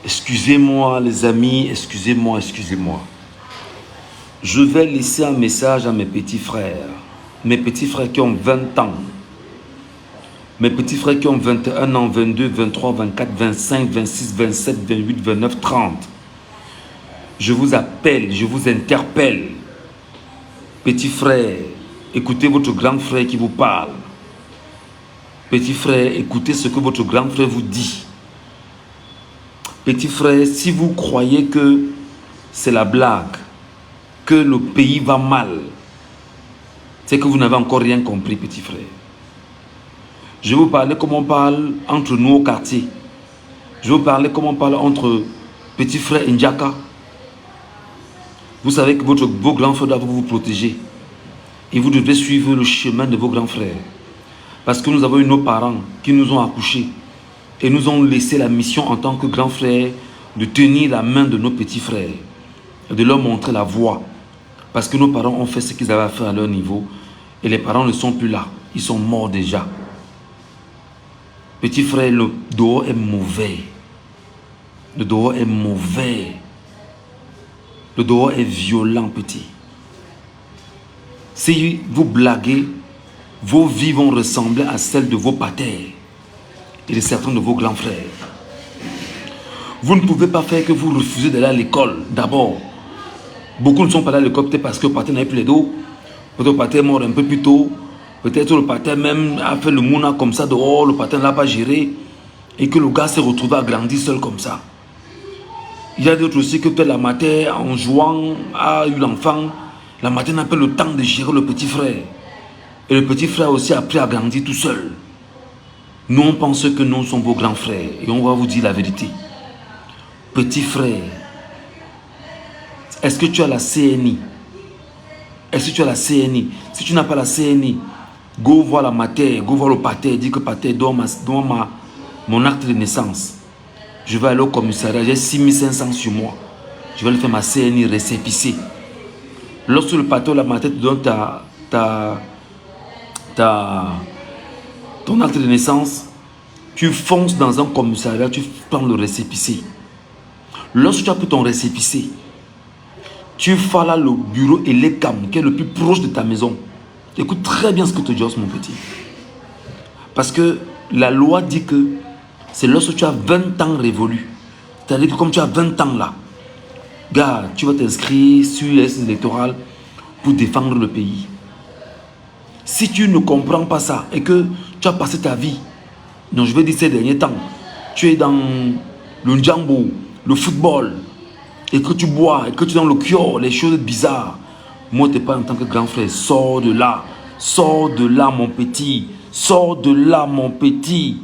Excusez-moi les amis, excusez-moi. Je vais laisser un message à mes petits frères. Mes petits frères qui ont 20 ans. Mes petits frères qui ont 21 ans, 22, 23, 24, 25, 26, 27, 28, 29, 30. Je vous appelle, je vous interpelle. Petits frères, écoutez votre grand frère qui vous parle. Petit frère, écoutez ce que votre grand frère vous dit. Petit frère, si vous croyez que c'est la blague, que le pays va mal, c'est que vous n'avez encore rien compris, petit frère. Je vais vous parler comme on parle entre nous au quartier. Je vais vous parler comme on parle entre petit frère Ndjaka. Vous savez que vos grands frères doivent vous protéger. Et vous devez suivre le chemin de vos grands frères. Parce que nous avons eu nos parents qui nous ont accouchés et nous ont laissé la mission en tant que grands frères de tenir la main de nos petits frères et de leur montrer la voie. Parce que nos parents ont fait ce qu'ils avaient à faire à leur niveau et les parents ne sont plus là. Ils sont morts déjà. Petit frère, le dehors est mauvais. Le dehors est mauvais. Le dehors est violent, petit. Si vous blaguez, vos vies vont ressembler à celles de vos patères et de certains de vos grands frères. Vous ne pouvez pas faire que vous refusez d'aller à l'école. D'abord, beaucoup ne sont pas allés à l'école peut-être parce que le pater n'avait plus les dos. Peut-être le pater est mort un peu plus tôt. Peut-être le pater même a fait le mouna comme ça dehors. Le pater ne l'a pas géré. Et que le gars s'est retrouvé à grandir seul comme ça. Il y a d'autres aussi que peut-être la mère en jouant a eu l'enfant. La mère n'a pas le temps de gérer le petit frère. Et le petit frère aussi a appris à grandir tout seul. Nous, on pense que nous sommes vos grands frères. Et on va vous dire la vérité. Petit frère, est-ce que tu as la CNI? Est-ce que tu as la CNI? Si tu n'as pas la CNI, go voir la mater, go voir le pater, dis que pater donne mon acte de naissance. Je vais aller au commissariat, j'ai 6500 sur moi. Je vais aller faire ma CNI récépissée. Lorsque le pater ou la mater te donne ton acte de naissance, tu fonces dans un commissariat, tu prends le récépissé. Lorsque tu as pris ton récépissé, tu vas là le bureau Elecam, qui est le plus proche de ta maison. Écoute très bien ce que te dis, mon petit. Parce que la loi dit que c'est lorsque tu as 20 ans révolu. C'est-à-dire que comme tu as 20 ans là, gars, tu vas t'inscrire sur les listes électorales pour défendre le pays. Si tu ne comprends pas ça et que tu as passé ta vie, non, je vais dire ces derniers temps, tu es dans le njambo, le football, et que tu bois, et que tu es dans le cure, les choses bizarres. Moi, tu n'es pas en tant que grand frère. Sors de là. Sors de là, mon petit. Sors de là, mon petit.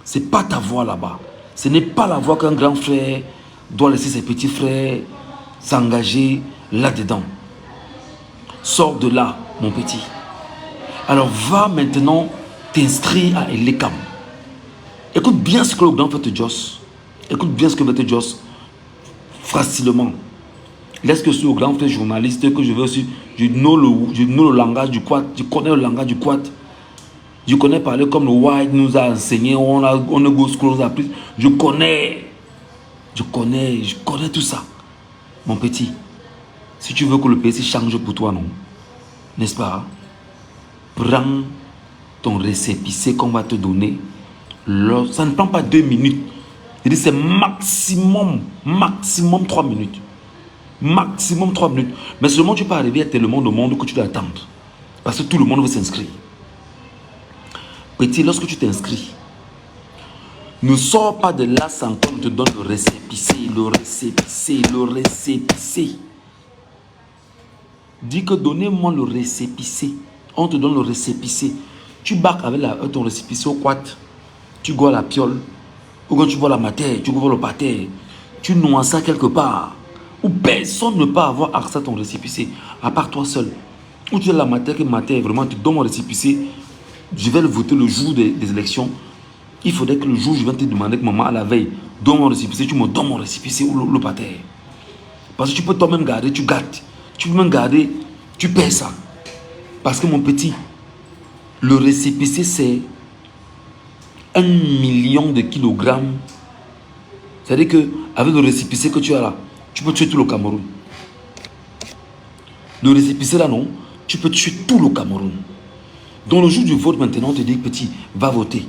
Ce n'est pas ta voix là-bas. Ce n'est pas la voix qu'un grand frère doit laisser ses petits frères s'engager là-dedans. Sors de là, mon petit. Alors, va maintenant t'inscrire à Elecam. Écoute bien ce que le grand frère te dit. Écoute bien ce que va te dire facilement. Laisse que ce grand frère journaliste que je veux aussi, je know le langage du quad, je connais le langage du quad. Je connais parler comme le white nous a enseigné, on a go school nous a appris. Je connais tout ça. Mon petit, si tu veux que le pays change pour toi, non? N'est-ce pas? Prends ton récépissé qu'on va te donner. Ça ne prend pas 2 minutes. C'est maximum 3 minutes. Maximum 3 minutes. Mais seulement tu peux arriver à tellement de monde que tu dois attendre. Parce que tout le monde veut s'inscrire. Petit, lorsque tu t'inscris, ne sors pas de là sans qu'on te donne le récépissé. Dis que donnez-moi le récépissé. On te donne le récépissé. Tu bacs avec ton récépissé au quad. Tu goûtes la piole. Ou quand tu vois la matière, tu vois le pater. Tu noies ça quelque part. Où personne ne peut avoir accès à ton récépissé. À part toi seul. Ou tu as la matière que matière, vraiment, tu donnes mon récépissé. Je vais le voter le jour des élections. Il faudrait que le jour, je vais te demander que maman, à la veille, donne mon récépissé, tu me donnes mon récépissé ou le pater. Parce que tu peux toi-même garder, tu gâtes. Tu peux même garder, tu paies ça. Parce que mon petit, le récépissé, c'est 1 million de kilogrammes C'est-à-dire qu'avec le récépissé que tu as là, tu peux tuer tout le Cameroun. Le récépissé là, non, tu peux tuer tout le Cameroun. Donc le jour du vote, maintenant, on te dit, petit, va voter.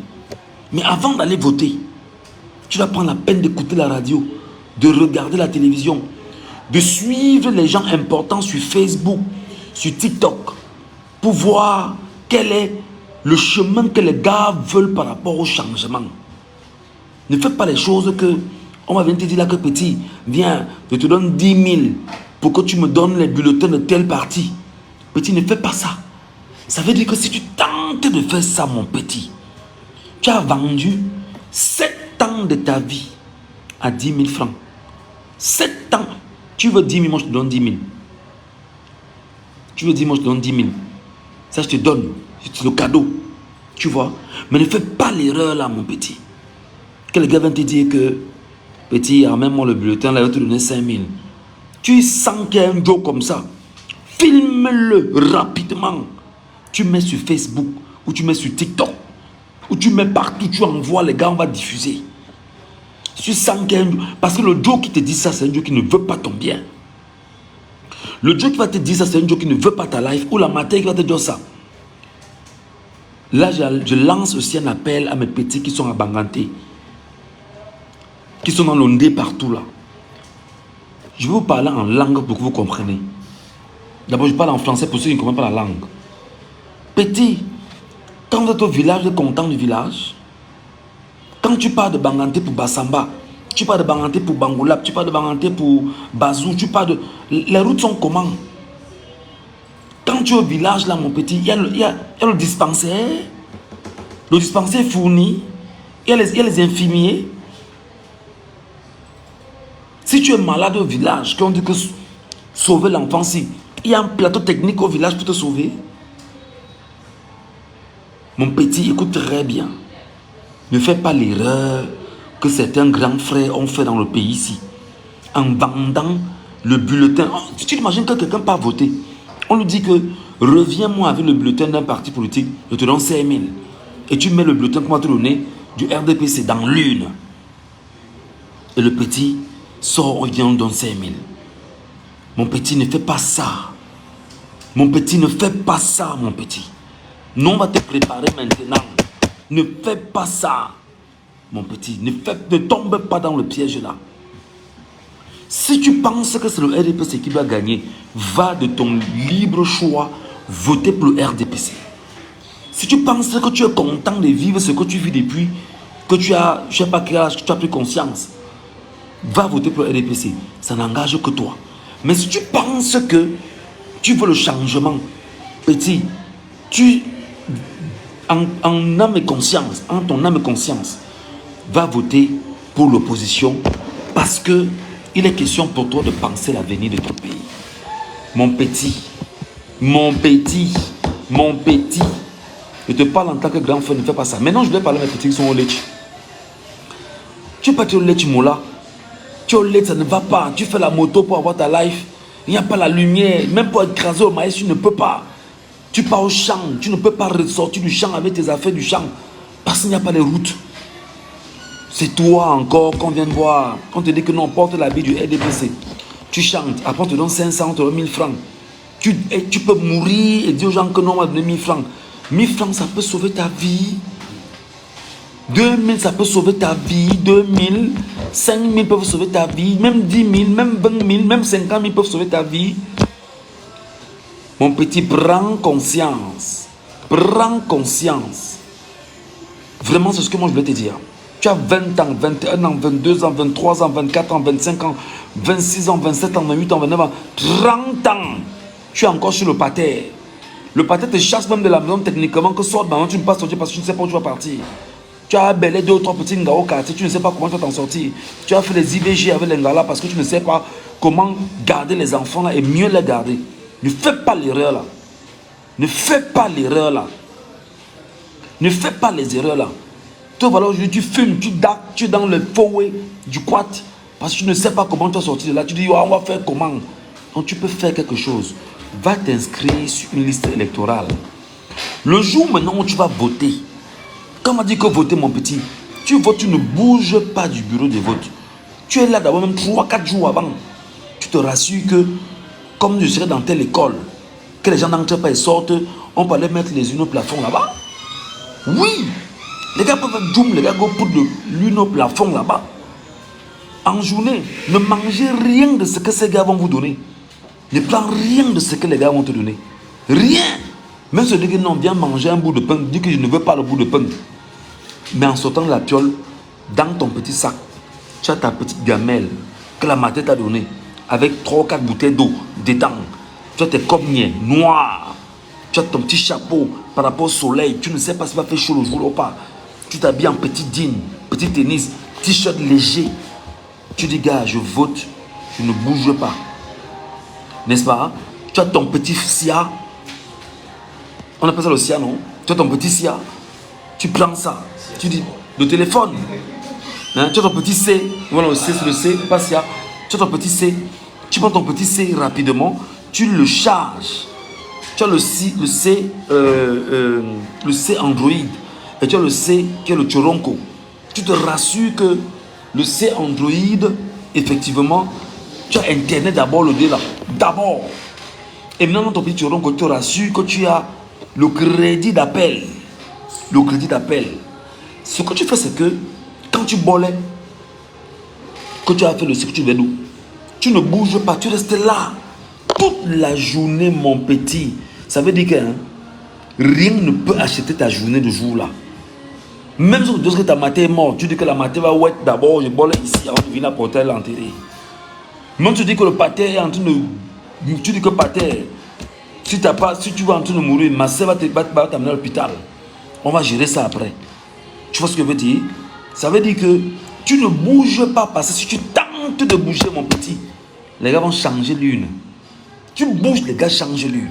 Mais avant d'aller voter, tu dois prendre la peine d'écouter la radio, de regarder la télévision, de suivre les gens importants sur Facebook, sur TikTok, pour voir quel est le chemin que les gars veulent par rapport au changement. Ne fais pas les choses que on va venir te dire là que petit, viens, je te donne 10 000 pour que tu me donnes les bulletins de tel parti. Petit, ne fais pas ça. Ça veut dire que si tu tentes de faire ça, mon petit, tu as vendu 7 ans de ta vie à 10 000 francs. 7 ans. Tu veux 10 000, moi je te donne 10 000. Tu veux 10 000, moi je te donne 10 000. Ça, je te donne. C'est le cadeau. Tu vois. Mais ne fais pas l'erreur là, mon petit. Que le gars vient te dire que, petit, ramène-moi le bulletin, là, il va te donner 5 000. Tu sens qu'il y a un joke comme ça. Filme-le rapidement. Tu mets sur Facebook, ou tu mets sur TikTok, ou tu mets partout, tu envoies, les gars, on va diffuser. Tu sens qu'il y a un... Parce que le joke qui te dit ça, c'est un joke qui ne veut pas ton bien. Le joke qui va te dire ça, c'est un joke qui ne veut pas ta life, ou la matière qui va te dire ça. Là, je lance aussi un appel à mes petits qui sont à Banganté, qui sont dans l'ondé partout là. Je vais vous parler en langue pour que vous compreniez. D'abord, je parle en français pour ceux qui ne comprennent pas la langue. Petit, quand vous êtes au village, vous êtes content du village. Quand tu pars de Banganté pour Bassamba, tu pars de Banganté pour Bangoulap, tu pars de Banganté pour Bazou, tu pars de... Les routes sont comment? Quand tu es au village, là, mon petit, il y a le dispensaire. Le dispensaire est fourni. Il y a les infirmiers. Si tu es malade au village, quand on dit que sauver l'enfant, si il y a un plateau technique au village pour te sauver. Mon petit, écoute très bien. Ne fais pas l'erreur que certains grands frères ont fait dans le pays ici. En vendant le bulletin. Oh, tu t'imagines que quelqu'un part voter. On lui dit que reviens-moi avec le bulletin d'un parti politique, je te donne 5 000. Et tu mets le bulletin qu'on va te donner du RDPC dans l'une. Et le petit sort, on vient, on donne 5 000. Mon petit, ne fais pas ça. Mon petit, ne fais pas ça, mon petit. Nous, on va te préparer maintenant. Ne fais pas ça, mon petit. Ne tombe pas dans le piège là. Si tu penses que c'est le RDPC qui doit gagner, va de ton libre choix voter pour le RDPC. Si tu penses que tu es content de vivre ce que tu vis depuis, que tu as, je ne sais pas quel âge, que tu as pris conscience, va voter pour le RDPC. Ça n'engage que toi. Mais si tu penses que tu veux le changement, petit, en âme et conscience, en ton âme et conscience, va voter pour l'opposition parce que il est question pour toi de penser l'avenir de ton pays. Mon petit, mon petit, mon petit, je te parle en tant que grand frère, ne fais pas ça. Maintenant, je vais parler à mes petits qui sont au Lech. Tu es parti au Lech, Moula. Tu es au Lech, ça ne va pas. Tu fais la moto pour avoir ta life. Il n'y a pas la lumière. Même pour écraser au maïs, tu ne peux pas. Tu pars au champ. Tu ne peux pas ressortir du champ avec tes affaires du champ. Parce qu'il n'y a pas de route. C'est toi encore qu'on vient de voir. On te dit que non, porte l'habit du RDPC. Tu chantes. Après, on te donne 500, on te donne 1000 francs. Tu peux mourir et dire aux gens que non, on va donner 1000 francs. 1000 francs, ça peut sauver ta vie. 2000, ça peut sauver ta vie. 2000, 5000 peuvent sauver ta vie. Même 10 000, même 20 000, même 50 000 peuvent sauver ta vie. Mon petit, prends conscience. Prends conscience. Vraiment, c'est ce que moi je voulais te dire. Tu as 20 ans, 21 ans, 22 ans, 23 ans, 24 ans, 25 ans, 26 ans, 27 ans, 28 ans, 29 ans, 30 ans. Tu es encore sur le parterre. Le parterre te chasse même de la maison techniquement que sort maintenant, tu ne peux pas sortir parce que tu ne sais pas où tu vas partir. Tu as belé 2 ou 3 petits ngao au quartier, tu ne sais pas comment tu vas t'en sortir. Tu as fait les IVG avec les ngala parce que tu ne sais pas comment garder les enfants là et mieux les garder. Ne fais pas l'erreur là. Ne fais pas l'erreur là. Ne fais pas les erreurs là. Toi voilà, aujourd'hui tu fumes, tu dates, tu es dans le foyer du quat parce que tu ne sais pas comment tu vas sortir de là. Tu dis oh, on va faire comment. Donc tu peux faire quelque chose. Va t'inscrire sur une liste électorale. Le jour maintenant où tu vas voter, quand on m'a dit que voter mon petit, tu votes, tu ne bouges pas du bureau de vote. Tu es là d'abord même 3-4 jours avant. Tu te rassures que, comme je serais dans telle école, que les gens n'entrent pas et sortent, on peut aller mettre les unes au plafond là-bas. Oui, les gars peuvent faire zoom, les gars go pour de l'une au plafond là-bas. En journée, ne mangez rien de ce que ces gars vont vous donner. Ne prends rien de ce que les gars vont te donner. Rien. Même si tu dis que non, viens manger un bout de pain, dis que je ne veux pas le bout de pain. Mais en sortant de la piole, dans ton petit sac, tu as ta petite gamelle que la matin t'a donnée avec 3 ou 4 bouteilles d'eau dedans. Tu as tes cognets noirs. Tu as ton petit chapeau par rapport au soleil. Tu ne sais pas si va faire chaud le jour ou pas. Tu t'habilles en petit jean, petit tennis, t-shirt léger. Tu dis, gars, je vote, je ne bouge pas. N'est-ce pas? Tu as ton petit SIA. On appelle ça le SIA, non? Tu as ton petit SIA. Tu prends ça. Tu dis, le téléphone. Hein? Tu as ton petit C. Voilà, le C, c'est le C, pas SIA. Tu as ton petit C. Tu prends ton petit C rapidement. Tu le charges. Tu as le C Android. Et tu as le C qui est le Choronko. Tu te rassures que le C Android, effectivement, tu as Internet d'abord, le D là. D'abord. Et maintenant, dans ton petit Choronko, tu te rassures que tu as le crédit d'appel. Le crédit d'appel. Ce que tu fais, c'est que quand tu bolais, que tu as fait le circuit de nous, tu ne bouges pas, tu restes là. Toute la journée, mon petit. Ça veut dire que rien ne peut acheter ta journée de jour là. Même si tu dis que ta matin est morte, tu dis que la matin va ouais d'abord, je bois ici, avant de venir apporter l'enterrer. Même si tu dis que le pater est en train de. Tu dis que pater, si tu vas en train de mourir, ma soeur va t'amener à l'hôpital. On va gérer ça après. Tu vois ce que je veux dire? Ça veut dire que tu ne bouges pas parce que si tu tentes de bouger, mon petit, les gars vont changer l'une. Tu bouges, les gars changent l'une.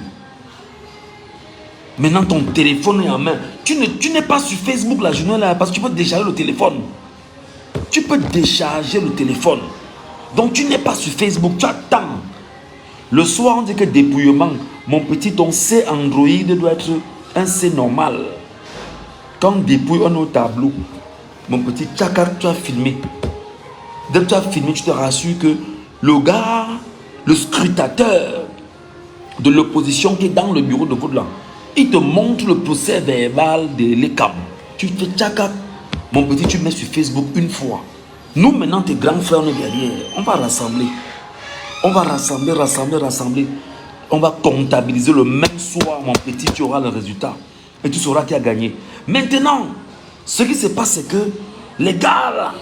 Maintenant, ton téléphone est en main. Tu n'es pas sur Facebook la journée là parce que tu peux décharger le téléphone. Tu peux décharger le téléphone. Donc, tu n'es pas sur Facebook, tu attends. Le soir, on dit que dépouillement, mon petit, ton C Android doit être un C normal. Quand on dépouille, on est au tableau. Mon petit, tu as filmé. Dès que tu as filmé, tu te rassures que le gars, le scrutateur de l'opposition qui est dans le bureau de vote là, il te montre le procès verbal de l'ECAM. Tu fais tchaka. Mon petit, tu mets sur Facebook une fois. Nous, maintenant, tes grands frères, on est derrière. On va rassembler. On va rassembler. On va comptabiliser le même soir, mon petit, tu auras le résultat. Et tu sauras qui a gagné. Maintenant, ce qui se passe, c'est que les gars là,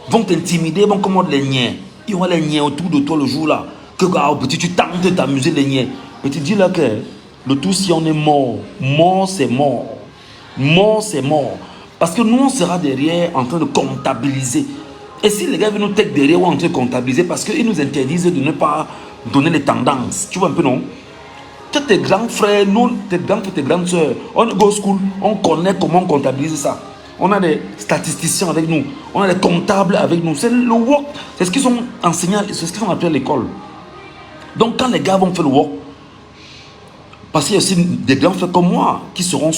vont t'intimider, vont commander les niais. Il y aura les niais autour de toi le jour là. Que petit, tu tentes de t'amuser les niais. Petit, dis-leur que le tout, si on est mort, mort c'est mort. Mort c'est mort. Parce que nous, on sera derrière en train de comptabiliser. Et si les gars viennent nous tech derrière ou en train de comptabiliser, parce qu'ils nous interdisent de ne pas donner les tendances. Tu vois un peu, non? Tu tes grands frères, nous, tes grands frères, tes grandes soeurs, on go school, on connaît comment on comptabilise ça. On a des statisticiens avec nous, on a des comptables avec nous. C'est le work, c'est ce qu'ils sont enseignés, c'est ce qu'ils ont appris à l'école. Donc quand les gars vont faire le work, parce qu'il y a aussi des grands frères comme moi qui seront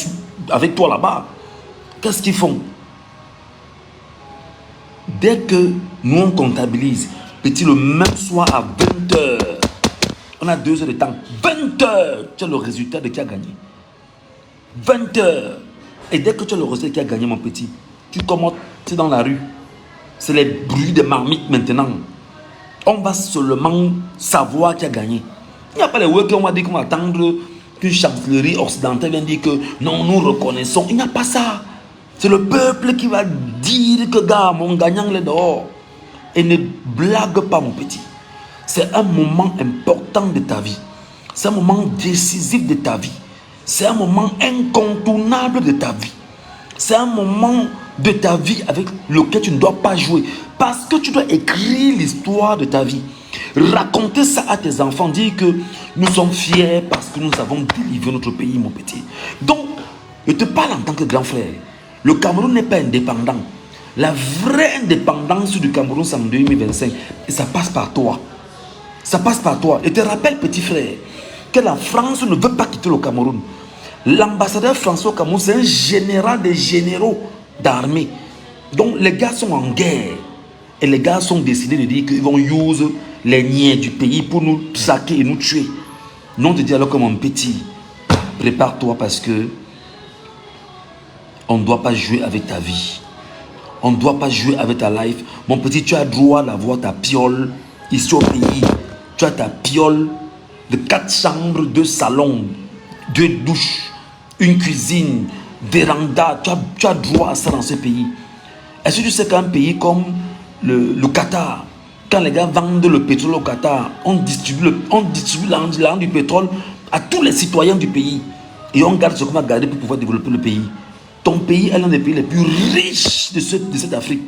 avec toi là-bas, qu'est-ce qu'ils font? Dès que nous on comptabilise, petit, le même soir à 20h, on a 2 heures de temps. 20h, tu as le résultat de qui a gagné. 20h. Et dès que tu as le résultat de qui a gagné, mon petit, tu commences, tu es dans la rue. C'est les bruits des marmites maintenant. On va seulement savoir qui a gagné. Il n'y a pas les workers, on va dire qu'on va attendre qu'une chancellerie occidentale vienne dire que non, nous reconnaissons. Il n'y a pas ça. C'est le peuple qui va dire que, gars, mon gagnant est dehors. Et ne blague pas, mon petit. C'est un moment important de ta vie. C'est un moment décisif de ta vie. C'est un moment incontournable de ta vie. C'est un moment de ta vie avec lequel tu ne dois pas jouer. Parce que tu dois écrire l'histoire de ta vie. Raconter ça à tes enfants. Dire que nous sommes fiers parce que nous avons délivré notre pays, mon petit. Donc, je te parle en tant que grand frère. Le Cameroun n'est pas indépendant. La vraie indépendance du Cameroun, c'est en 2025. Et ça passe par toi. Ça passe par toi. Et te rappelle, petit frère, que la France ne veut pas quitter le Cameroun. L'ambassadeur français au Cameroun, c'est un général des généraux d'armée. Donc les gars sont en guerre. Et les gars sont décidés de dire qu'ils vont use les niais du pays pour nous saquer et nous tuer. Non, te dis alors que mon petit, prépare-toi parce que on ne doit pas jouer avec ta vie. On ne doit pas jouer avec ta life. Mon petit, tu as droit d'avoir ta piole ici au pays. Tu as ta piole de 4 chambres, 2 salons, 2 douches, une cuisine, véranda. Tu as droit à ça dans ce pays. Est-ce que tu sais qu'un pays comme le Qatar, quand les gars vendent le pétrole au Qatar, on distribue l'argent du pétrole à tous les citoyens du pays. Et on garde ce qu'on va garder pour pouvoir développer le pays. Ton pays est l'un des pays les plus riches de cette Afrique.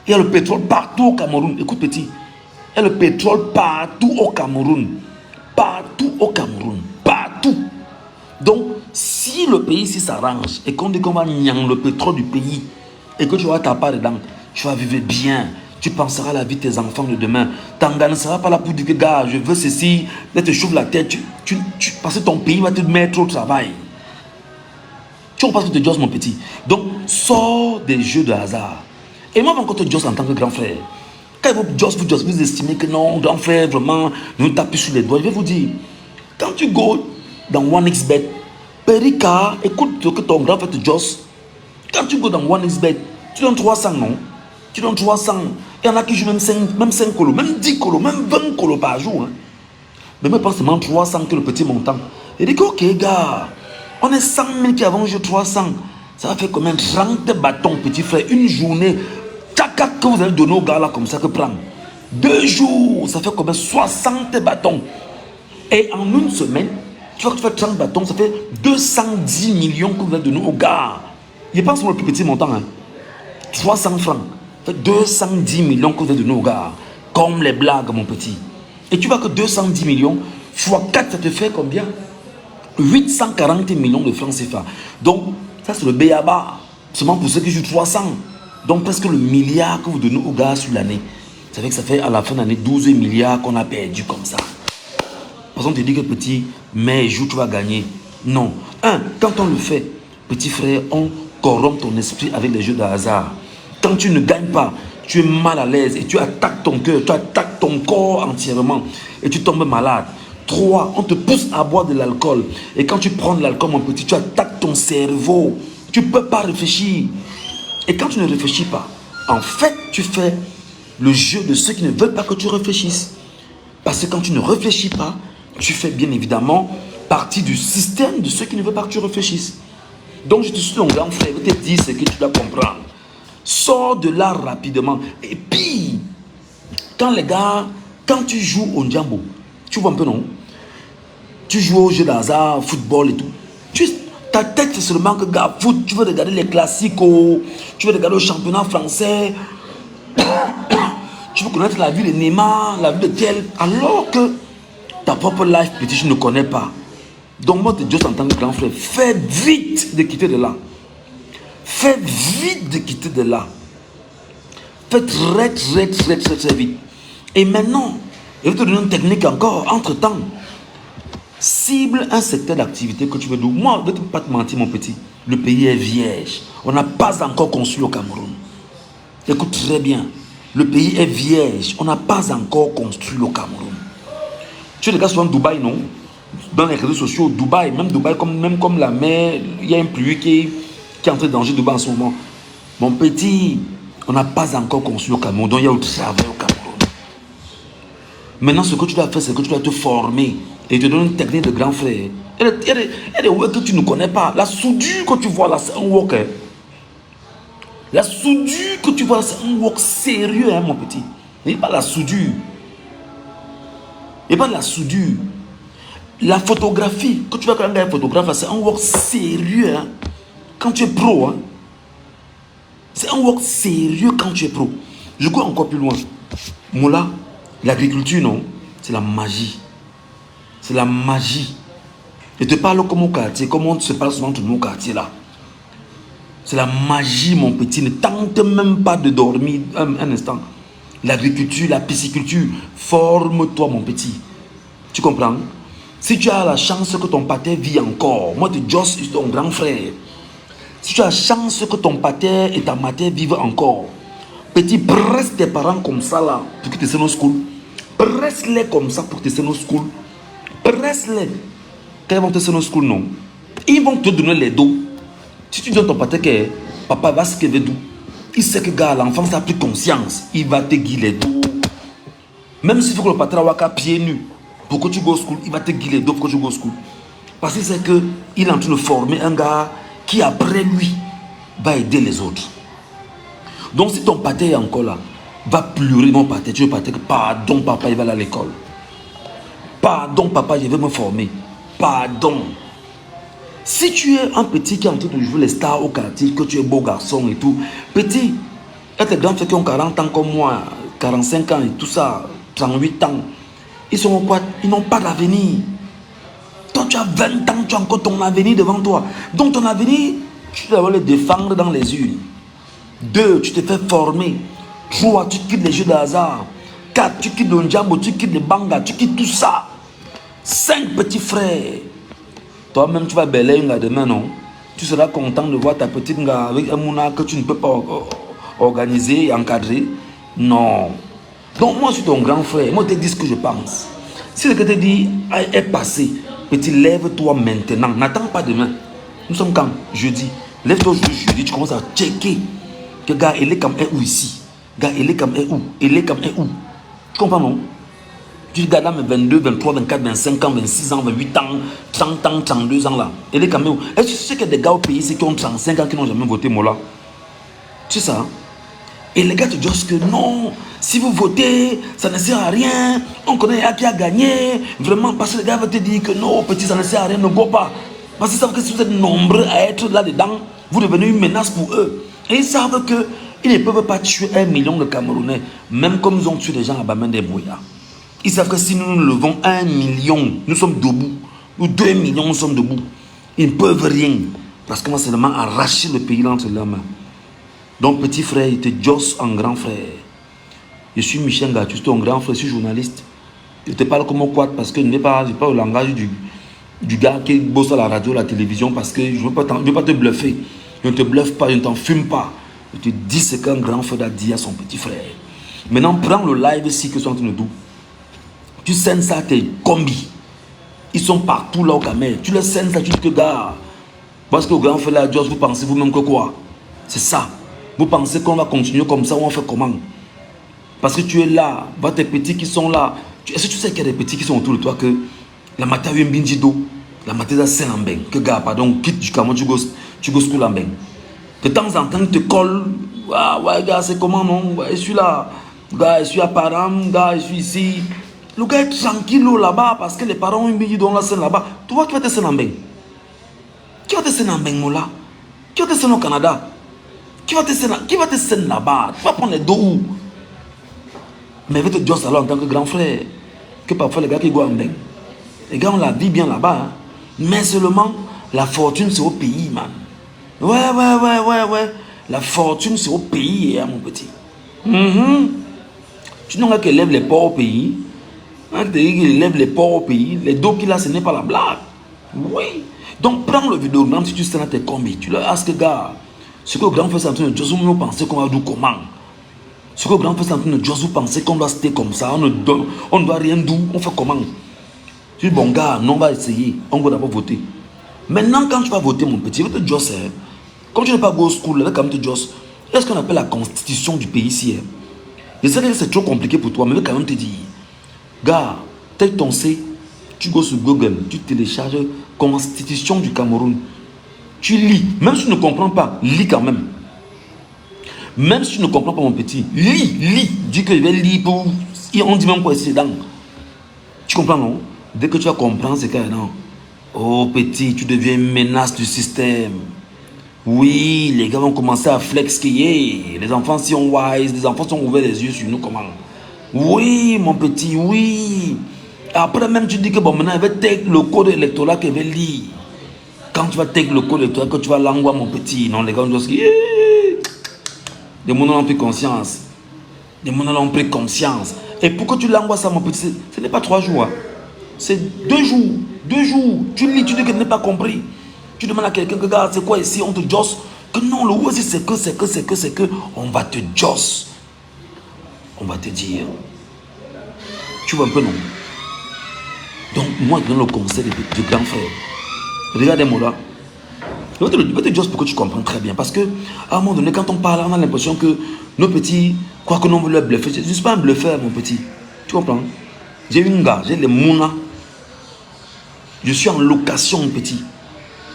Il y a le pétrole partout au Cameroun. Écoute petit, il y a le pétrole partout au Cameroun. Partout au Cameroun. Partout. Donc, si le pays s'arrange et qu'on dit qu'on va nier le pétrole du pays et que tu vas ta part dedans, tu vas vivre bien. Tu penseras à la vie de tes enfants de demain. Tu ne seras pas là pour dire que gars, je veux ceci, là te chauffe la tête. Parce que ton pays va te mettre au travail. Tu repasses que tu te josses mon petit. Donc, sors des jeux de hasard. Et moi, quand je te josse en tant que grand frère, quand vous estimez que non, grand frère, vraiment, ne vous tapez sur les doigts, je vais vous dire, quand tu go dans OneXBet, Perika, écoute ce que ton grand frère te josse. Quand tu go dans OneXBet, tu donnes 300, non? Tu donnes 300. Il y en a qui jouent même 5 colos, même 10 colos, même 20 colos par jour. Hein. Mais moi, pas seulement 300 que le petit montant. Il dit que, ok, gars, on est 100 000 qui avons joué 300. Ça va faire combien? 30 bâtons, petit frère. Une journée, tchaka que vous allez donner au gars là, comme ça que prendre. 2 jours, ça fait combien? 60 bâtons. Et en une semaine, tu vois que tu fais 30 bâtons, ça fait 210 millions que vous allez donner au gars. Il pense sur le plus petit montant. Hein. 300 francs. Ça fait 210 millions que vous allez donner au gars. Comme les blagues, mon petit. Et tu vois que 210 millions, fois 4, ça te fait combien? 840 millions de francs CFA. Donc, ça c'est le BABA. Seulement pour ceux qui jouent 300. Donc, presque le milliard que vous donnez aux gars sur l'année. Ça fait que ça fait à la fin de l'année 12 milliards qu'on a perdu comme ça. Parce qu'on te dit que petit, mais joue, tu vas gagner. Non. Quand on le fait, petit frère, on corrompt ton esprit avec les jeux de hasard. Quand tu ne gagnes pas, tu es mal à l'aise et tu attaques ton cœur, tu attaques ton corps entièrement et tu tombes malade. 3, on te pousse à boire de l'alcool. Et quand tu prends de l'alcool, mon petit, tu attaques ton cerveau. Tu ne peux pas réfléchir. Et quand tu ne réfléchis pas, en fait, tu fais le jeu de ceux qui ne veulent pas que tu réfléchisses. Parce que quand tu ne réfléchis pas, tu fais bien évidemment partie du système de ceux qui ne veulent pas que tu réfléchisses. Donc, je te suis ton grand frère, je te dis ce que tu dois comprendre. Sors de là rapidement. Et puis, quand tu joues au Ndjambo, tu vois un peu, non? Tu joues au jeu d'hasard, football et tout. Ta tête, c'est seulement que, gars, foot, tu veux regarder les classiques, tu veux regarder le championnat français, tu veux connaître la vie de Neymar, la vie de tel, alors que ta propre life, petit, je ne connais pas. Donc, moi, Dieu en tant que grand frère, fais vite de quitter de là. Fais vite de quitter de là. Fais très vite. Et maintenant, je vais te donner une technique encore, entre-temps. Cible un secteur d'activité que tu veux. Moi, je ne vais pas te mentir, mon petit. Le pays est vierge. On n'a pas encore construit au Cameroun. Écoute très bien. Le pays est vierge. On n'a pas encore construit au Cameroun. Tu regardes souvent Dubaï, non? Dans les réseaux sociaux, Dubaï, même Dubaï, même comme la mer, il y a un pluie qui est en train de danger Dubaï en ce moment. Mon petit, on n'a pas encore construit au Cameroun. Donc il y a au travail au Cameroun. Maintenant, ce que tu dois faire, c'est que tu dois te former et te donner une technique de grand frère. Il y a des works que tu ne connais pas. La soudure que tu vois là, c'est un work. Hein. La soudure que tu vois là, c'est un work sérieux, hein, mon petit. Il n'y a pas la soudure. Il n'y a pas de la soudure. La photographie, que tu vois quand un gars est photographe, c'est un work sérieux. Hein. Quand tu es pro, hein. C'est un work sérieux quand tu es pro. Je go encore plus loin. Moula, l'agriculture, non, c'est la magie. C'est la magie. Je te parle comme au quartier, comme on se parle souvent tout mon quartier là. C'est la magie, mon petit. Ne tente même pas de dormir un instant. L'agriculture, la pisciculture, forme-toi, mon petit. Tu comprends? Si tu as la chance que ton pater vit encore, moi, Joss, ton grand frère. Si tu as la chance que ton pater et ta mère vivent encore, Petit, presse tes parents comme ça là pour que tu te au school. Presse-les comme ça pour que tu te au school. Presse-les. Quand ils vont te au school, non. Ils vont te donner les dos. Si tu dis à ton papa que papa va se lever d'où, il sait que gars, l'enfant ça a pris conscience. Il va te guider les dos. Même s'il faut que le patron soit pieds nus pour que tu go au school, il va te guider les dos pour que tu go au school. Parce qu'il sait qu'il est en train de former un gars qui après lui va aider les autres. Donc si ton pâté est encore là, va pleurer mon pâté, tu veux pâté que pardon papa, il va aller à l'école. Pardon papa, je vais me former. Pardon. Si tu es un petit qui est en train de jouer les stars au quartier, que tu es beau garçon et tout, petit, et tes grands frères qui ont 40 ans comme moi, 45 ans et tout ça, 38 ans, ils sont quoi? Ils n'ont pas d'avenir. Toi tu as 20 ans, tu as encore ton avenir devant toi. Donc ton avenir, tu dois le défendre dans les urnes. 2, tu te fais former. 3, tu quittes les jeux de hasard. 4, tu quittes le Njambo, tu quittes les bangas, tu quittes tout ça. 5 petits frères. Toi-même, tu vas bêler une demain, non? Tu seras content de voir ta petite nga avec un mouna que tu ne peux pas organiser et encadrer. Non. Donc, moi, je suis ton grand frère. Moi, je te dis ce que je pense. Si ce que je te dis est passé, petit, lève-toi maintenant. N'attends pas demain. Nous sommes quand? Jeudi. Lève-toi jeudi, tu commences à checker. Que gars, il est comme un où ici? Gars, il est comme un où? Il est comme un où? Tu comprends, non? Tu regardes là, 22, 23, 24, 25 ans, 26 ans, 28 ans, 30 ans, 32 ans là. Il est comme un où? Est-ce que tu sais qu'il y a des gars au pays ici qui ont 35 ans qui n'ont jamais voté, moi là? Tu sais ça? Et les gars te disent que non, si vous votez, ça ne sert à rien. On connaît qui a gagné. Vraiment, parce que les gars vont te dire que non, petit, ça ne sert à rien, ne go pas. Parce qu'ils savent que si vous êtes nombreux à être là-dedans, vous devenez une menace pour eux. Et ils savent qu'ils ne peuvent pas tuer 1 million de Camerounais, même comme ils ont tué des gens à Bamenda et Boya. Ils savent que si nous levons 1 million, nous sommes debout. Ou 2 millions, nous sommes debout. Ils ne peuvent rien. Parce qu'on va seulement arracher le pays entre leurs mains. Donc, petit frère, il te josse en grand frère. Je suis Michel Gatou, je suis ton grand frère, je suis journaliste. Je te parle comme au quad parce que je n'ai pas le langage du gars qui bosse à la radio, à la télévision, parce que je ne veux pas te bluffer. Je ne te bluffe pas, je ne t'en fume pas. Je te dis ce qu'un grand frère a dit à son petit frère. Maintenant, prends le live ici que sont en train de dire. Tu scènes ça, tes combis. Ils sont partout là au Cameroun. Tu les scènes ça, tu dis que gars. Parce que le grand frère là, vous pensez vous-même que quoi? C'est ça. Vous pensez qu'on va continuer comme ça ou on fait comment? Parce que tu es là, va tes petits qui sont là. Est-ce que tu sais qu'il y a des petits qui sont autour de toi que la matin eu un bindido, la matin a saint en que gars, pardon, quitte du Cameroun, tu go school en bain. De temps en temps, ils te collent. Ah ouais, gars, c'est comment non? Ouais, je suis là. Gars, je suis à Param, gars, je suis ici. Le gars est tranquille là-bas parce que les parents ont un bindido dans la scène là-bas. Toi, tu vas te saint en bain. Qui va te saint en bain, là? Qui va te saint au Canada? Qui va te scène là-bas? Tu vas prendre les dos où? Mais il va te dire ça en tant que grand frère. Que parfois les gars qui go en bain. Les gars, on la vit bien là-bas. Hein? Mais seulement, la fortune c'est au pays, man. Ouais. La fortune c'est au pays, hein, mon petit. Tu n'as qu'à lève les ports au pays. Tu lève les ports au pays. Les dos qu'il a, ce n'est pas la blague. Oui. Donc, prends le vidéo, même si tu sais dans tes combis. Tu leur as que gars. Ce que le grand frère est en train de dire, vous pensez qu'on va dire comment? Ce que le grand frère est en train de dire, vous pensez qu'on doit se faire comme ça, on ne doit rien dire, on fait comment? Tu dis, bon gars, non, on va essayer, on va d'abord voter. Maintenant, quand tu vas voter, mon petit, il va te dire, comme tu n'es pas go school, là, quand même te dire, est ce qu'on appelle la constitution du pays ici. Je sais que c'est trop compliqué pour toi, mais je vais quand même te dire, gars, tel ton C, tu go sur Google, tu télécharges Constitution du Cameroun. Tu lis, même si tu ne comprends pas, lis quand même. Même si tu ne comprends pas, mon petit, lis. Dis que je vais lire pour. On dit même quoi c'est dedans. Tu comprends, non? Dès que tu vas comprendre, c'est qu'il non. Oh, petit, tu deviens une menace du système. Oui, les gars vont commencer à flex qui est. Les enfants sont wise, les enfants sont ouverts les yeux sur nous, comment? Oui, mon petit, oui. Après, même, tu dis que bon, maintenant, je vais take le code électoral que je vais lire. Quand tu vas take le code électoral, que tu vas l'envoyer, mon petit, non, les gars vont dire des gens ont pris conscience. Des gens ont pris conscience. Et pourquoi tu l'envoies ça, mon petit? Ce n'est pas 3 jours. Hein. C'est 2 jours. 2 jours. Tu lis, tu dis que tu n'as pas compris. Tu demandes à quelqu'un que c'est quoi ici, on te josse. Que non, le c'est que. On va te josse. on va te dire. Tu vois un peu, non? Donc, moi, je donne le conseil du grand frère. Regardez-moi là. Je vais te dire pour que tu comprennes très bien. Parce que, à un moment donné, quand on parle, on a l'impression que nos petits, quoi que l'on veut leur bluffer. Je ne suis pas un bluffeur, mon petit. Tu comprends? J'ai une gars, j'ai les mounas. Je suis en location, mon petit.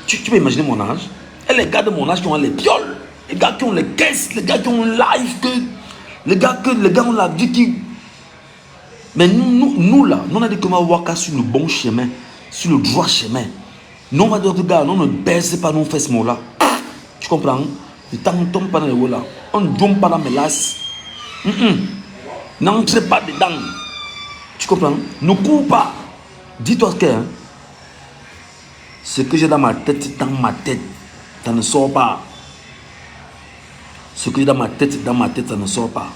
Tu peux imaginer mon âge? Et les gars de mon âge qui ont les pioles, les gars qui ont les caisses, les gars qui ont live, les gars ont la vie qui. Mais nous là, nous on a dit qu'on va voir sur le bon chemin, sur le droit chemin. Nous on va dire, gars, non, ne baisse pas nos fesses, mon là. Tu comprends? Ne tombe pas dans les hauts là. On ne tombe pas dans mes lasses. N'entrez pas dedans. Tu comprends? Ne cours pas. Dis-toi que ce que j'ai dans ma tête, c'est dans ma tête. Ça ne sort pas. Ce que j'ai dans ma tête, c'est dans ma tête, ça ne sort pas.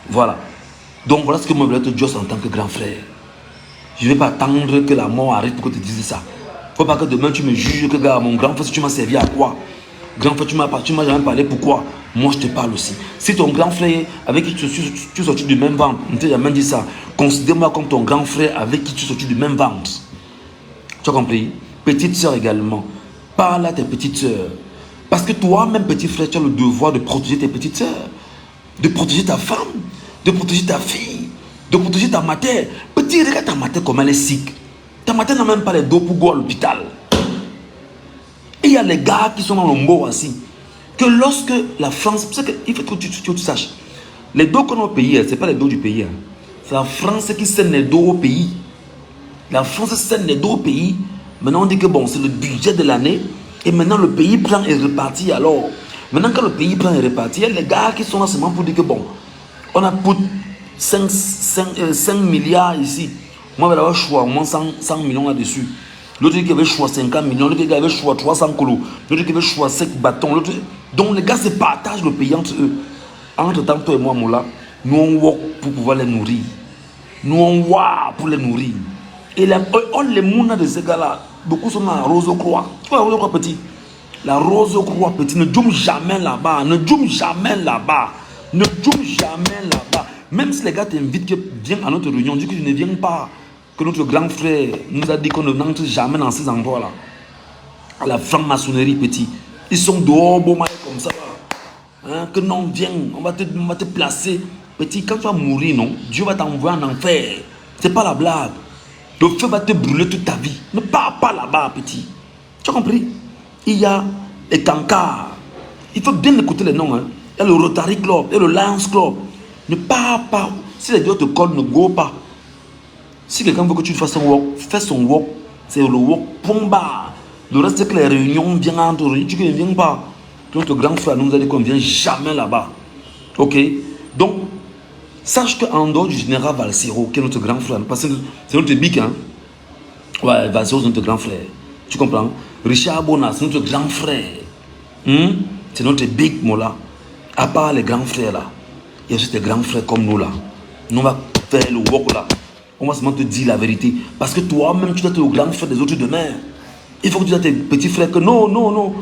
Voilà. Donc voilà ce que moi je voulais te dire en tant que grand frère. Je ne vais pas attendre que la mort arrive pour que tu te dises ça. Il ne faut pas que demain tu me juges que gars, mon grand frère, tu m'as servi à quoi? Grand frère, tu m'as jamais parlé, pourquoi? Moi je te parle aussi. Si ton grand frère avec qui tu es sorti du même ventre, on ne t'a jamais dit ça, considère-moi comme ton grand frère avec qui tu es sorti du même ventre. Tu as compris? Petite soeur également. Parle à tes petites soeurs. Parce que toi-même, petit frère, tu as le devoir de protéger tes petites soeurs, de protéger ta femme, de protéger ta fille, de protéger ta matière. Petit, regarde ta matière comme elle est sick. Ta matière n'a même pas les dos pour go à l'hôpital. Et il y a les gars qui sont dans le mot aussi. Que lorsque la France, il faut que tu saches, les dos qu'on a au pays, ce n'est pas les dos du pays. C'est la France qui saigne les dos au pays. La France saigne les dos au pays. Maintenant on dit que bon, c'est le budget de l'année. Et maintenant le pays prend et repartit. Alors, maintenant quand le pays prend et repartit, il y a les gars qui sont là seulement pour dire que bon, on a pour 5 milliards ici. Moi, je vais avoir choix au moins 100 millions là-dessus. L'autre qui avait choix 50 millions, l'autre qui avait choix 300 colos, l'autre qui avait choix 5 bâtons. Donc les gars se partagent le pays entre eux. Entre temps, toi et moi, Moula, nous on work pour pouvoir les nourrir. Nous on work pour les nourrir. Et on les mounas de ces gars-là, beaucoup sont dans la Rose aux Croix. Tu vois la Rose aux Croix petit? La Rose aux Croix petit, ne joue jamais là-bas, ne joue jamais là-bas, ne joue jamais là-bas. Même si les gars t'invitent que viens à notre réunion, dis que tu ne viens pas. Que notre grand frère nous a dit qu'on n'entre jamais dans ces endroits-là. À la franc-maçonnerie petit. Ils sont dehors, bon, comme ça. Hein, que non, viens, on va te placer. Petit, quand tu vas mourir, non, Dieu va t'envoyer en enfer. C'est pas la blague. Le feu va te brûler toute ta vie. Ne pars pas là-bas, petit. Tu as compris? Il y a les cancars. Il faut bien écouter les noms. Hein. Il y a le Rotary Club, il y a le Lions Club. Ne pars pas. Si les dieux te collent, ne go pas. Si quelqu'un veut que tu fasses un walk, fais son walk. C'est le walk pomba. Le reste, c'est que les réunions viennent entre réunions. Tu ne viens pas. Notre grand frère nous a dit qu'on ne vient jamais là-bas. Ok? Donc, sache qu'en dehors du général Valsero, qui est notre grand frère, parce que c'est notre big, hein? Ouais, Valsero, c'est notre grand frère. Tu comprends? Richard Bona, c'est notre grand frère. C'est notre big, Mola. À part les grands frères là, il y a aussi des grands frères comme nous là. Nous, on va faire le walk là. On va seulement te dire la vérité. Parce que toi-même, tu dois être le grand frère des autres demain. Il faut que tu dises à tes petits frères que non, non, non.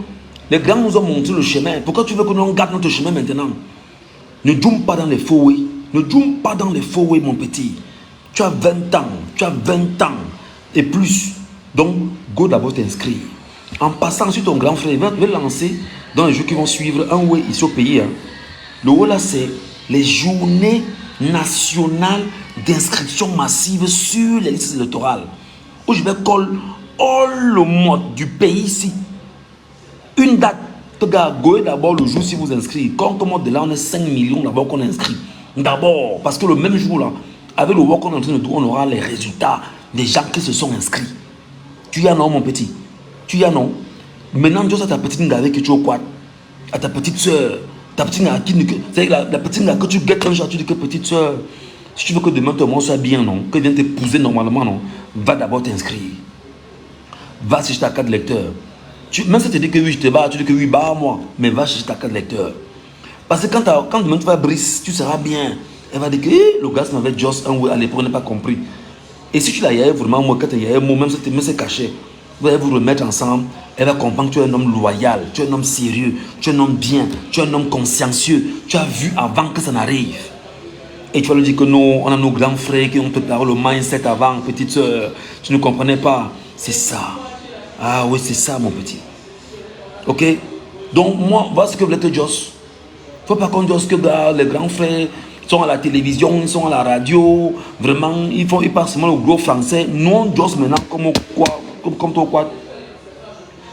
Les grands nous ont montré le chemin. Pourquoi tu veux que nous garde notre chemin maintenant? Ne joue pas dans les faux way. Ne joue pas dans les faux way, mon petit. Tu as 20 ans. Tu as 20 ans. Et plus. Donc, go d'abord t'inscrire. En passant sur ton grand frère, il va lancer dans les jours qui vont suivre un way ici au pays. Hein. Le way là, c'est les journées nationales d'inscription massive sur les listes électorales. Où je vais coller all le mode du pays ici. Une date. Go d'abord le jour si vous inscrivez. Quand on mode de là, on est 5 millions d'abord qu'on inscrit. D'abord, parce que le même jour là, avec le work qu'on est en train de faire, on aura les résultats des gens qui se sont inscrits. Tu y as non, mon petit? Tu y as non? Maintenant, tu as ta petite gars avec qui tu es au quad. À ta petite soeur. Ta petite gars qui. C'est la petite gars que tu guettes un jour, tu dis que petite soeur. Si tu veux que demain ton monde soit bien, non, que vienne t'épouser normalement, non, va d'abord t'inscrire. Va chercher ta carte de lecteur. Même si tu dis que oui, je te bats, tu dis que oui, bah moi, mais va chercher ta carte de lecteur. Parce que quand demain tu vas briser, tu seras bien. Elle va dire que le gars m'avait juste un à l'époque, on n'a pas compris. Et si tu l'as yaya vraiment, moi, quand tu as yaya, moi, même si c'est caché, vous allez vous remettre ensemble. Elle va comprendre que tu es un homme loyal, tu es un homme sérieux, tu es un homme bien, tu es un homme consciencieux. Tu as vu avant que ça n'arrive. Et tu vas lui dire que non, on a nos grands frères qui ont préparé le mindset avant, petite soeur. Tu ne comprenais pas. C'est ça. Ah oui, c'est ça, mon petit. Ok? Donc, moi, voilà ce que voulait te dire. Il ne faut pas qu'on dise que les grands frères sont à la télévision, ils sont à la radio. Vraiment, ils parlent seulement le gros français. Nous, on dit maintenant comme toi, quoi.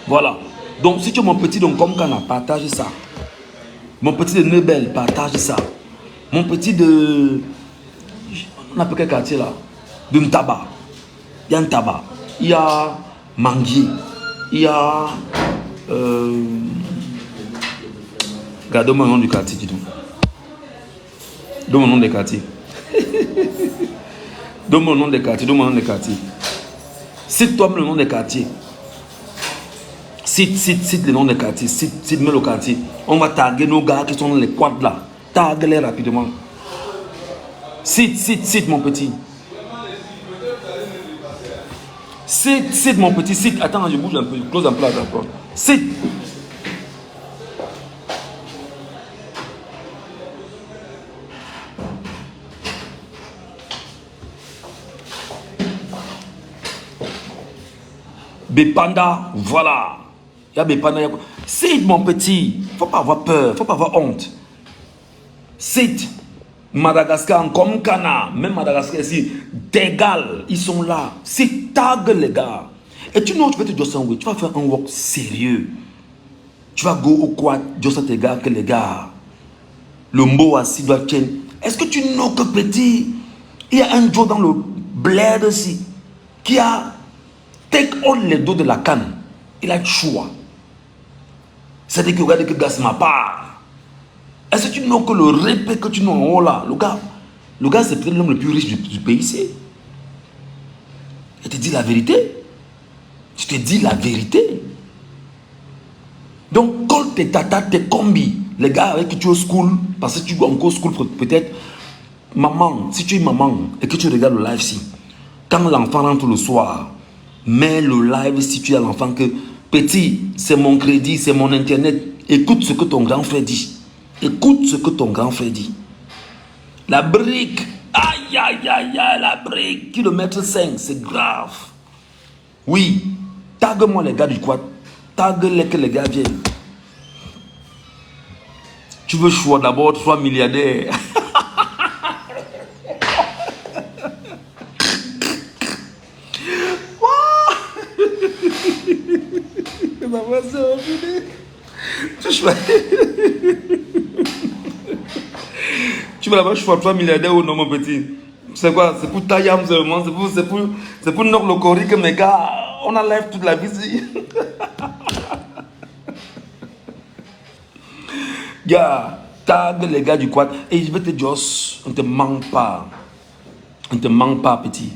Voilà. Donc, si tu es mon petit, donc comme Kana, partage ça. Mon petit de Nebel, partage ça. Mon petit de... On appelle quel quartier là? De Ntaba. Il y a Ntaba. Il y a Mangui. Il y a... Regarde-moi le nom du quartier, dis donc. Donne-moi le nom des quartiers. Donne-moi le nom des quartiers. Donne-moi le nom des quartiers. Cite-toi le nom des quartiers. Cite le nom des quartiers. Cite-moi le quartier. On va taguer nos gars qui sont dans les quads là. Tague-les rapidement. Cite mon petit. Cite mon petit. Cite. Attends, je bouge un peu. Je close un peu la porte. Cite. Bepanda, voilà. Il y a Bepanda. Cite mon petit. Faut pas avoir peur. Faut pas avoir honte. Cite. Madagascar, comme Kana, même Madagascar ici, d'égal, ils sont là. C'est tag les gars. Et tu vas te dire, tu vas faire un work sérieux. Tu vas go au quad, dire ça tes gars que les gars. Le mot assis doit tenir. Est-ce que tu know que petit, il y a un Joe dans le bled aussi, qui a take all les dos de la canne. Il a le choix. C'est-à-dire que regarde que gars ma part. Est-ce que tu know que le répé que tu know en haut là, le gars c'est peut-être l'homme le plus riche du pays ici. Il te dit la vérité. Je te dis la vérité. Donc quand tes tatas, tes combis, les gars avec qui tu es au school, parce que tu es encore au school peut-être, maman, si tu es maman et que tu regardes le live ici, quand l'enfant rentre le soir, mets le live si tu as l'enfant que petit, c'est mon crédit, c'est mon internet, écoute ce que ton grand frère dit. Écoute ce que ton grand frère dit. La brique, aïe aïe aïe aïe, la brique, kilomètre 5, c'est grave. Oui, tague-moi les gars du quad, tague-les que les gars viennent. Tu veux choix d'abord, sois milliardaire. Tu vas là-bas, je suis 3 milliardaires ou non, mon petit? C'est quoi? C'est pour Tayam seulement, c'est pour notre locori que mes gars, on a live toute la vie ici. Gars, tag les gars du quad. Et je vais te dire, on ne te manque pas. On ne te manque pas, petit.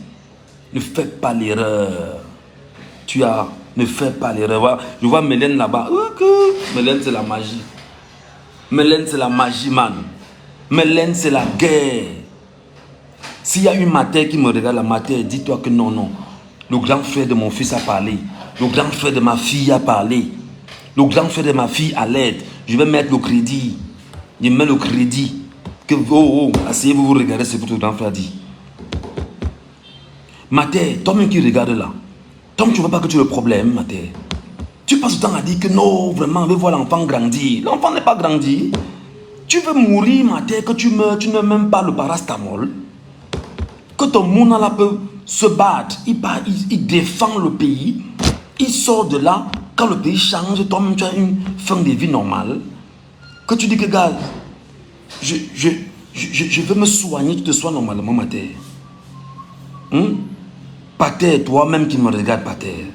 Ne fais pas l'erreur. Ne fais pas l'erreur. Voilà. Je vois Mélène là-bas. Mélène, c'est la magie. Mélène, c'est la magie, man. Mélène, c'est la guerre. S'il y a une matière qui me regarde, la matière, dis-toi que non, non. Le grand frère de mon fils a parlé. Le grand frère de ma fille a parlé. Le grand frère de ma fille a l'aide. Je vais mettre le crédit. Je mets le crédit. Que asseyez-vous, vous regardez ce que votre grand frère dit. Matière, toi-même qui regarde là. Toi, tu ne vois pas que tu as le problème, Matière. Tu passes le temps à dire que non, vraiment, on veut voir l'enfant grandir. L'enfant n'est pas grandi. Tu veux mourir, Matière, que tu meurs, tu n'as même pas le parastamol. Que ton mouna là peut se battre. Il défend le pays. Il sort de là. Quand le pays change, toi-même, tu as une fin de vie normale. Que tu dis que, gars, je veux me soigner, tu te sois normalement, Matière. Pater, toi-même qui me regarde, Pater.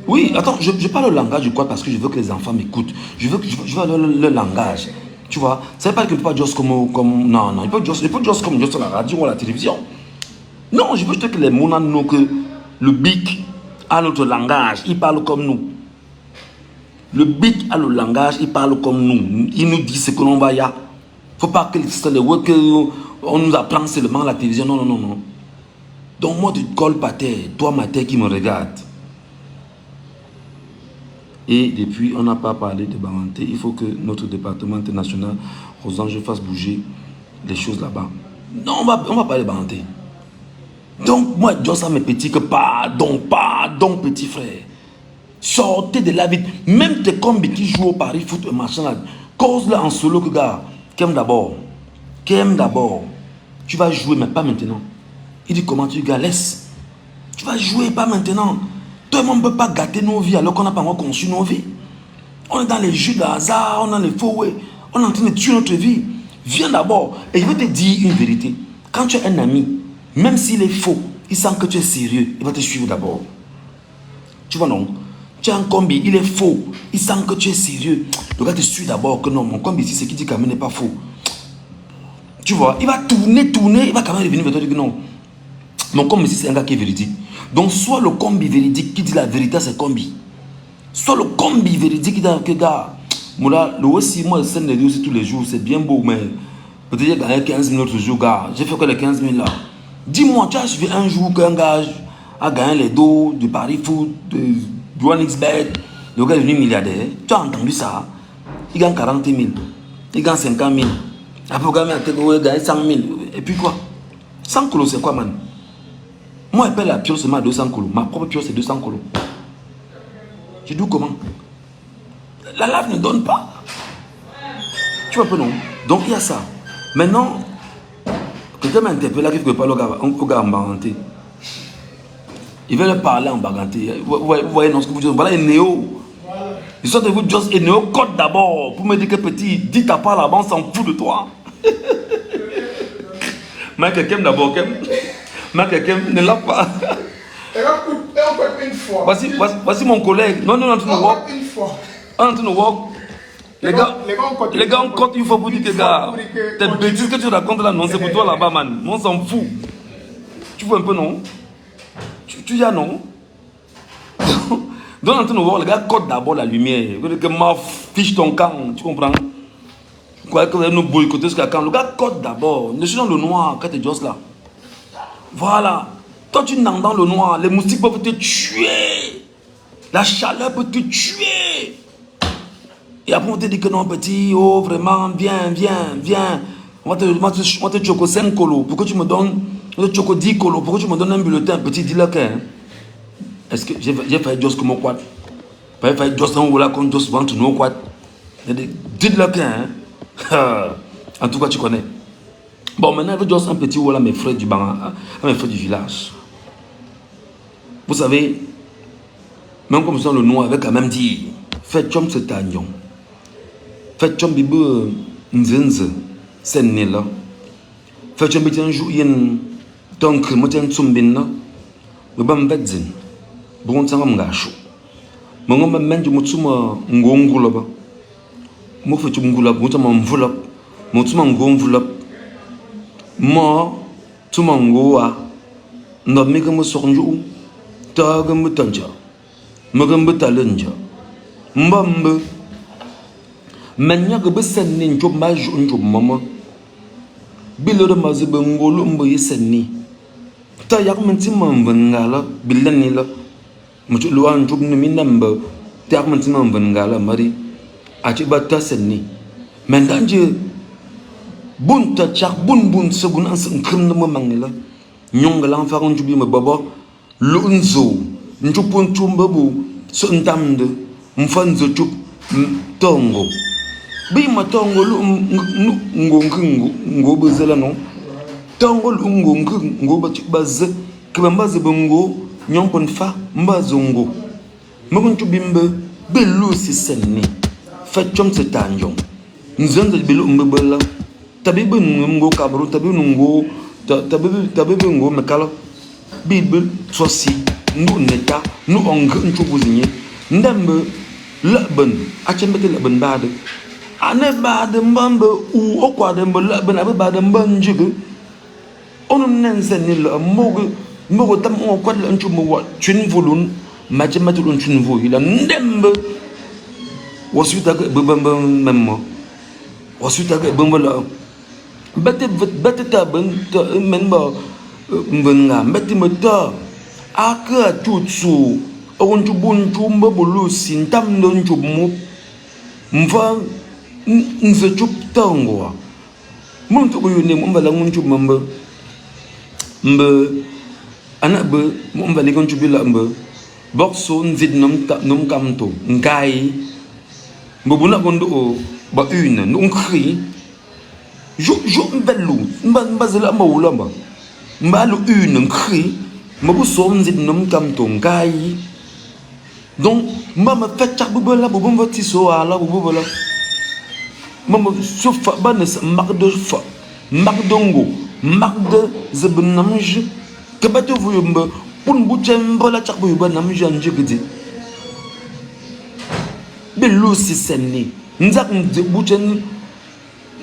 Oui, attends, je parle le langage du quoi parce que je veux que les enfants m'écoutent. Je veux le langage. Tu vois, ça ne veut pas dire que je peux pas dire comme non, non, il peut dire comme juste à la radio ou à la télévision. Non, je veux juste que les mounans que le bic a notre langage, il parle comme nous. Le bic a le langage, il parle comme nous. Il nous dit ce que l'on va y a. Faut pas que on nous apprend seulement à la télévision. Non, non, non, non. Donc moi, tu te colles par terre, toi, ma terre qui me regarde. Et depuis, on n'a pas parlé de Baranté. Il faut que notre département international, aux anges, fasse bouger. les choses là-bas. Non, on va pas les banter. Donc, moi, je dis ça à mes petits que pardon, petit frère. Sortez de la vie. Même tes combis qui jouent au Paris foot et machin là, cause-là en solo que gars, qu'aime d'abord. Tu vas jouer, mais pas maintenant. Il dit comment tu gars, laisse. Tu vas jouer, pas maintenant. Tout le monde ne peut pas gâter nos vies alors qu'on n'a pas encore conçu nos vies. On est dans les jeux de hasard, on est dans les faux way. On est en train de tuer notre vie. Viens d'abord. Et je vais te dire une vérité. Quand tu as un ami, même s'il est faux, il sent que tu es sérieux, il va te suivre d'abord. Tu vois non? Tu as un combi, il est faux, il sent que tu es sérieux. Le gars te suit d'abord que non, mon combi ici, c'est qui dit quand même n'est pas faux. Tu vois, il va tourner, il va quand même revenir vers toi et dire que non. Mon combi ici, c'est un gars qui est véridique. Donc, soit le combi véridique qui dit la vérité, c'est combi. Soit le combi véridique qui dit que gars, moi, le aussi, moi, je scène les aussi tous les jours, c'est bien beau, mais peut-être j'ai gagné 15 000 l'autre jour, gars. J'ai fait que les 15 000 là. Dis-moi, tu as suivi un jour qu'un gars a gagné les dos du Paris Foot, du OneXBet, le gars est devenu milliardaire. Tu as entendu ça? Il gagne 40 000, il gagne 50 000. Après, il gagne 100 000. Et puis quoi? 100 colos, c'est quoi, man? Moi, je paye la pioche seulement à 200 colos. Ma propre pioche, c'est 200 colos. Je dis comment? La lave ne donne pas. Tu vois un peu, non? Donc, il y a ça. Maintenant, quelqu'un m'a interpellé, il ne parle au gars en baganté. Il veut leur parler en baganté. Vous voyez, non, ce que vous dites. Voilà, Néo. Ils sont de vous, just Néo, code d'abord. Pour me dire que petit, dis ta part là-bas, on s'en fout de toi. Mais quelqu'un d'abord, mais quelqu'un ne l'a pas. Voici mon collègue. Non, on est en train de walk. On est en train de walk. Les gars, on compte une fois pour dire que gars, tes bêtises que tu racontes là, non, c'est pour toi là-bas, man. On s'en fout. Tu vois un peu, non? Tu y as, non? Donc, on est en train de voir, les gars, code d'abord la lumière. Que ma fiche ton camp, tu comprends? Quoi que vous allez nous boycotter jusqu'à quand? Le gars, code d'abord. Ne suis dans le noir quand tu es juste là. Voilà. Toi, tu n'es dans le noir. Les moustiques peuvent te tuer. La chaleur peut te tuer. Et après, on te dit que non, petit, oh, vraiment, viens. On va te choco 5 colos. Pourquoi tu me donnes, on te choco 10 colos? Pourquoi tu me donnes un bulletin? Petit, dis-le que. Est-ce que j'ai fait juste comme quoi? J'ai fait juste un ou là, comme juste want to know quoi? Dis-le que. En tout cas, tu connais. Bon, maintenant, il veut juste un petit ou là, mes frères du baran, mes frères du village. Vous savez, même comme ça, le noir avait quand même dit, faites comme ce tagnon. Faites comme bibe nzenze, c'est né là. Faites comme bibe un jour, il y a un tank, moi tiens tsumbin là. Le bam bedzin. Bon, ça va m'gâcher. Mais on m'a même dit, moi tu m'as ngongo là-bas. Moi, fais tu m'ngola, moi tu m'as enveloppe. Moi tu m'as enveloppe. Moi, tu m'as ngoa. N'a mis que moi sornjou. Ta gambe tanja. Ma gambe talanja. Mbambe. Manya que besen ni njob maj njob mama. Bilore mazebe ngolo mbo yeseni. Ta yak menti mamvengala bilani la. Mutu luwa njob ni minamba. Ta yak menti mamvengala mari. Achi bata seni. Mendanje bun ta chak bun segun ansem krim na mamangila. Nyongala faron njobi me baba. Lunzo njupun chumbabu so ntamde mfanzo chup tongo. Bima tongo lu ngo bezela non. Tongo lu ngo baz ke mbaze bongo nyompon fa mbazongo. Mokon chubimbe belu si senni. Fa chom se tanjong. Nzonzo belu mbebela. Tabibe ngo kabru tabibe ngo tabibe ngo mekala. Bible sosi nu neta nu ong nchubuzinye ndambe laben achembete laben bade ane bade mbambe u okwade mbe laben abe bade mbanjige onu nense ni la mogo tam on kwad la nchumu wa twin volun majematu lun twin vo ila ndembe wasuta ke bamba memmo wasuta ke bamba la bete ta ben memba mvenga mbeti meta aka tutsu onju bunju mbabulu sintam ndonju mu mva nze chup tangwa Mon to go yone mon bala mon chub mamba. Mbe ana be mon bala gon chubila mbe. Boxo nzid nom kamto ngai. Mbona gondo o ba une non cri. Jo mbelu mba zela ma ulamba. Mbalu une cri. Mbo so nzid nom kamto ngai. Donc mama fait chak bubala bubum voti so ala bubala. Mama so fa banes mak de fa. Mak dongo, mak de zebnamj. Kabate vuyumba pun buchem bola chak buyuba namj anje gidi. Belu si senni. Nzak buchen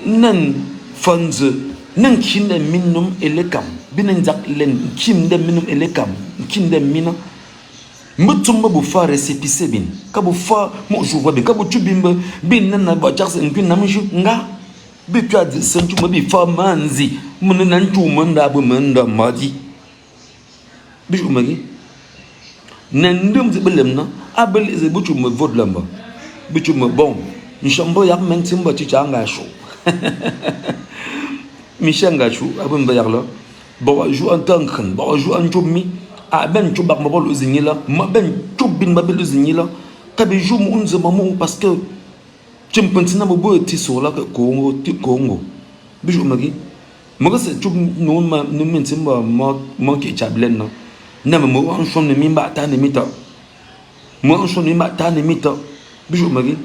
nan fanze nan kinde minum elekam. Binen zak len kinde minum elekam. Kinde mina. Mutumba bu fa récépissé bin. Kabu fa mo jouva bin. Kabu chubimba bin nan na ba chakse nkin namj nga. Bi tu adi senchu bi fa manzi. Mun nan chu manda bu manda madi. Bi umagi. Nan ndum ze belem na abel ze bu chu me vod lamba. Bi chu me bon. Nshambo yak mentimba chicha nga chou. Michanga chou abun ba yakla. Bo jou en tankren, bo jou en chubmi. A ben chubak ma bol uzinila, ma ben chubin ma bel uzinila. Kabe jou mu unze mamu parce que chimpantina bo bo ti sola Congo ti Congo. Bi jou magi. Mo se chub no ma no mentimba ma ki chablen na. Na mo an shon mi ba ta ne mita. Mo an shon mi ba ta ne mita. Bi jou magi.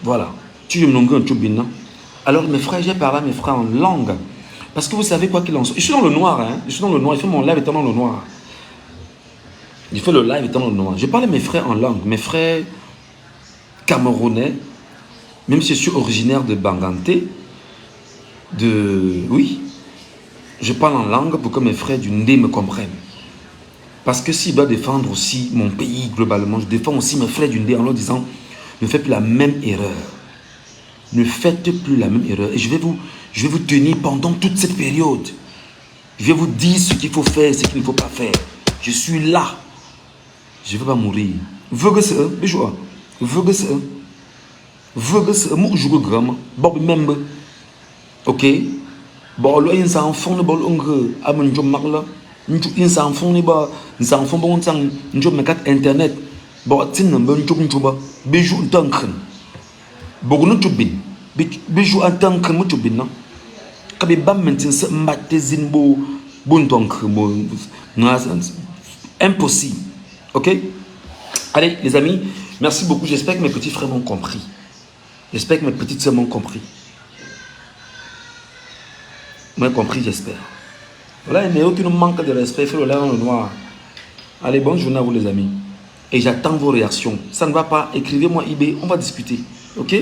Voilà. Tu me l'ongue un chubina. Alors mes frères, j'ai parlé à mes frères en langue. Parce que vous savez quoi qu'il en soit. Je suis dans le noir, hein. Je suis dans le noir. Il fait mon live étant dans le noir. Il fait le live étant dans le noir. Je parle à mes frères en langue. Mes frères camerounais, même si je suis originaire de Banganté, oui, je parle en langue pour que mes frères du Ndé me comprennent. Parce que s'il doit défendre aussi mon pays globalement, je défends aussi mes frères du Ndé en leur disant, ne faites plus la même erreur. Ne faites plus la même erreur. Et je vais vous tenir pendant toute cette période. Je vais vous dire ce qu'il faut faire, ce qu'il ne faut pas faire. Je suis là. Je ne vais pas mourir. Veuillez ça, bijou. Veuillez ça. Veuillez ça. Moi, je joue grand. Bob même. Ok. Bon, là, il y a un enfant, le bol ongre. Ah, mon Dieu, marla. Il y a un enfant, il y a un enfant, bon, il y a un internet. Bon, il y a un enfant, bijou, tankren. Bogono chubin. Bijou en tant que chubin, non? Kabe bam maintenant se maté zinbo bon donc impossible. Ok? Allez les amis, merci beaucoup. J'espère que mes petits frères m'ont compris. J'espère que mes petites sœurs m'ont compris. M'ont compris, j'espère. Voilà, il n'y a aucun manque de respect. Fais le lait dans le noir. Allez, bonne journée à vous les amis. Et j'attends vos réactions. Ça ne va pas, écrivez-moi IB, on va discuter. Ok?